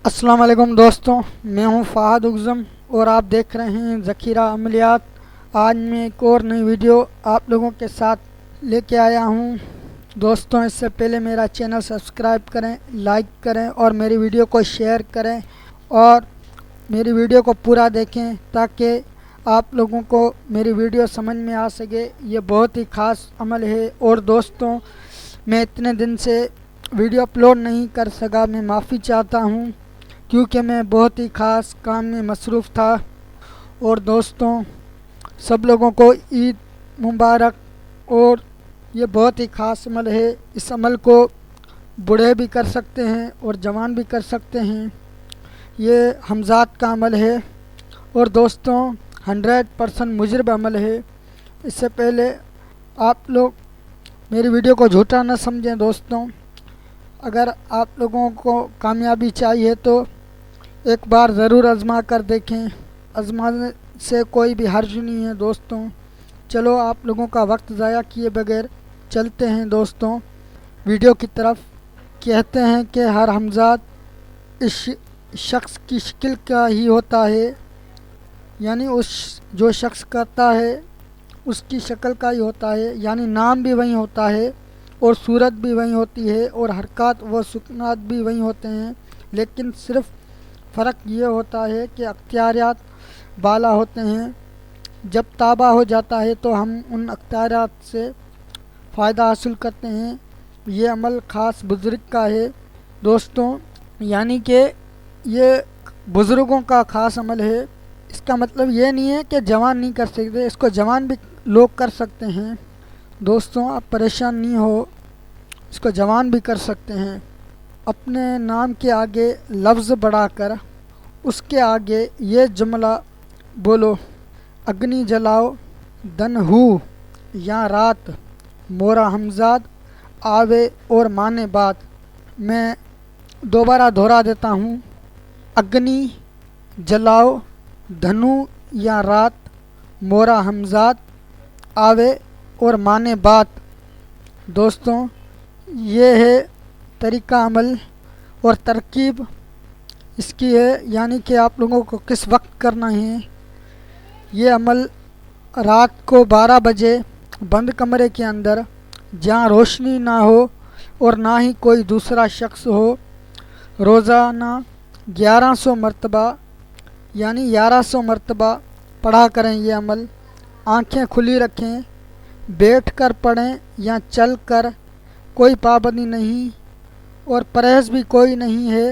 السلام علیکم دوستوں، میں ہوں فہد اعظم اور آپ دیکھ رہے ہیں ذخیرہ عملیات۔ آج میں ایک اور نئی ویڈیو آپ لوگوں کے ساتھ لے کے آیا ہوں۔ دوستوں، اس سے پہلے میرا چینل سبسکرائب کریں، لائک کریں اور میری ویڈیو کو شیئر کریں اور میری ویڈیو کو پورا دیکھیں تاکہ آپ لوگوں کو میری ویڈیو سمجھ میں آ سکے۔ یہ بہت ہی خاص عمل ہے اور دوستوں، میں اتنے دن سے ویڈیو اپلوڈ نہیں کر سکا، میں معافی چاہتا ہوں کیونکہ میں بہت ہی خاص کام میں مصروف تھا۔ اور دوستوں، سب لوگوں کو عید مبارک۔ اور یہ بہت ہی خاص عمل ہے، اس عمل کو بوڑھے بھی کر سکتے ہیں اور جوان بھی کر سکتے ہیں۔ یہ حمزات کا عمل ہے اور دوستوں 100% مجرب عمل ہے۔ اس سے پہلے آپ لوگ میری ویڈیو کو جھوٹا نہ سمجھیں دوستوں۔ اگر آپ لوگوں کو کامیابی چاہیے تو ایک بار ضرور آزما کر دیکھیں، آزمانے سے کوئی بھی حرج نہیں ہے دوستوں۔ چلو آپ لوگوں کا وقت ضائع کیے بغیر چلتے ہیں دوستوں ویڈیو کی طرف۔ کہتے ہیں کہ ہر حمزات اس شخص کی شکل کا ہی ہوتا ہے، یعنی جو شخص کرتا ہے اس کی شکل کا ہی ہوتا ہے، یعنی نام بھی وہی ہوتا ہے اور صورت بھی وہی ہوتی ہے اور حرکات و سکنات بھی وہی ہوتے ہیں، لیکن صرف فرق یہ ہوتا ہے کہ اختیارات بالا ہوتے ہیں۔ جب تابع ہو جاتا ہے تو ہم ان اختیارات سے فائدہ حاصل کرتے ہیں۔ یہ عمل خاص بزرگ کا ہے دوستوں، یعنی کہ یہ بزرگوں کا خاص عمل ہے۔ اس کا مطلب یہ نہیں ہے کہ جوان نہیں کر سکتے، اس کو جوان بھی لوگ کر سکتے ہیں دوستوں، آپ پریشان نہیں ہو، اس کو جوان بھی کر سکتے ہیں۔ اپنے نام کے آگے لفظ بڑھا کر اس کے آگے یہ جملہ بولو: اگنی جلاؤ دن ہو یا رات، مورا ہمزاد آوے اور مانے بات۔ میں دوبارہ دہرا دیتا ہوں: اگنی جلاؤ دھنو یا رات، مورا ہمزاد آوے اور مانے بات۔ دوستوں، یہ ہے طریقہ عمل اور ترکیب اس کی ہے، یعنی کہ آپ لوگوں کو کس وقت کرنا ہے۔ یہ عمل رات کو 12 بجے بند کمرے کے اندر، جہاں روشنی نہ ہو اور نہ ہی کوئی دوسرا شخص ہو، روزانہ 1100 مرتبہ یعنی 1100 مرتبہ پڑھا کریں۔ یہ عمل آنکھیں کھلی رکھیں، بیٹھ کر پڑھیں یا چل کر، کوئی پابندی نہیں اور پرہیز بھی کوئی نہیں ہے۔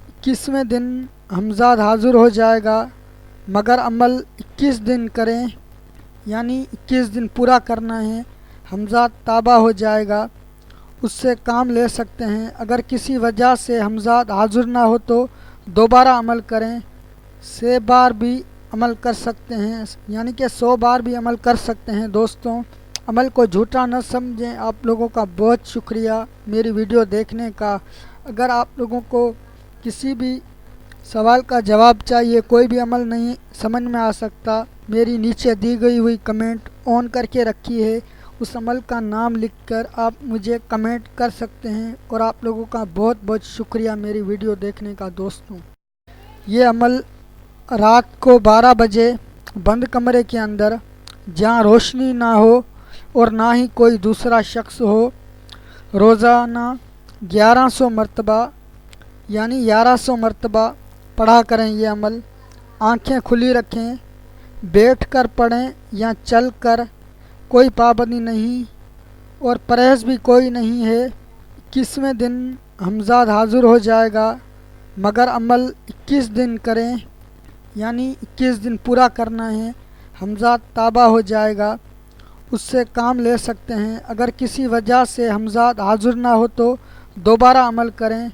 21ویں دن حمزاد حاضر ہو جائے گا، مگر عمل 21 دن کریں، یعنی 21 دن پورا کرنا ہے۔ حمزاد تابع ہو جائے گا، اس سے کام لے سکتے ہیں۔ اگر کسی وجہ سے حمزاد حاضر نہ ہو تو دوبارہ عمل کریں، 6 بار بھی عمل کر سکتے ہیں، یعنی کہ 100 بار بھی عمل کر سکتے ہیں دوستوں۔ عمل کو جھوٹا نہ سمجھیں۔ آپ لوگوں کا بہت شکریہ میری ویڈیو دیکھنے کا۔ اگر آپ لوگوں کو کسی بھی سوال کا جواب چاہیے، کوئی بھی عمل نہیں سمجھ میں آ سکتا، میری نیچے دی گئی ہوئی کمنٹ آن کر کے رکھی ہے، اس عمل کا نام لکھ کر آپ مجھے کمنٹ کر سکتے ہیں۔ اور آپ لوگوں کا بہت بہت شکریہ میری ویڈیو دیکھنے کا دوستوں۔ یہ عمل رات کو 12 بجے بند کمرے کے اندر، جہاں روشنی نہ ہو اور نہ ہی کوئی دوسرا شخص ہو، روزانہ 1100 مرتبہ یعنی 1100 مرتبہ پڑھا کریں۔ یہ عمل آنکھیں کھلی رکھیں، بیٹھ کر پڑھیں یا چل کر، کوئی پابندی نہیں اور پرہیز بھی کوئی نہیں ہے۔ 21ویں دن حمزاد حاضر ہو جائے گا، مگر عمل 21 دن کریں، یعنی 21 دن پورا کرنا ہے۔ حمزاد تابع ہو جائے گا، اس سے کام لے سکتے ہیں۔ اگر کسی وجہ سے حمزاد حاضر نہ ہو تو دوبارہ عمل کریں،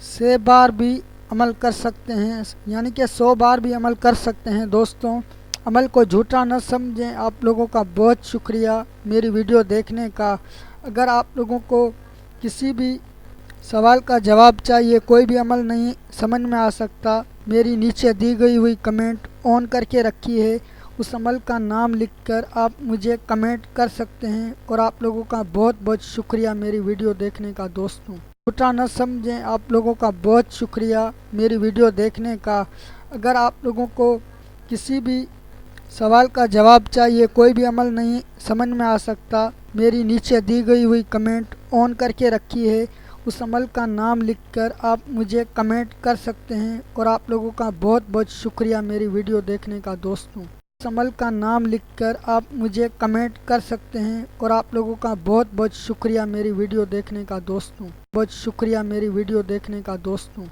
6 بار بھی عمل کر سکتے ہیں، یعنی کہ 100 بار بھی عمل کر سکتے ہیں دوستوں۔ عمل کو جھوٹا نہ سمجھیں۔ آپ لوگوں کا بہت شکریہ میری ویڈیو دیکھنے کا۔ اگر آپ لوگوں کو کسی بھی سوال کا جواب چاہیے، کوئی بھی عمل نہیں سمجھ میں آ سکتا، میری نیچے دی گئی ہوئی کمنٹ آن کر کے رکھی ہے، اس عمل کا نام لکھ کر آپ مجھے کمنٹ کر سکتے ہیں۔ اور آپ لوگوں کا بہت بہت شکریہ میری ویڈیو دیکھنے کا دوستوں۔ چھوٹا نہ سمجھیں، آپ لوگوں کا بہت شکریہ میری ویڈیو دیکھنے کا۔ اگر آپ لوگوں کو کسی بھی سوال کا جواب چاہیے، کوئی بھی عمل نہیں سمجھ میں آ سکتا، میری نیچے دی گئی ہوئی کمنٹ آن کر کے رکھی ہے، اس عمل کا نام لکھ کر آپ مجھے کمنٹ کر سکتے ہیں۔ اور آپ لوگوں کا بہت بہت شکریہ میری ویڈیو دیکھنے کا دوستوں۔ اس عمل کا نام لکھ کر آپ مجھے کمنٹ کر سکتے ہیں، اور آپ لوگوں کا بہت بہت شکریہ میری ویڈیو دیکھنے کا دوستوں۔ بہت شکریہ میری ویڈیو دیکھنے کا دوستوں۔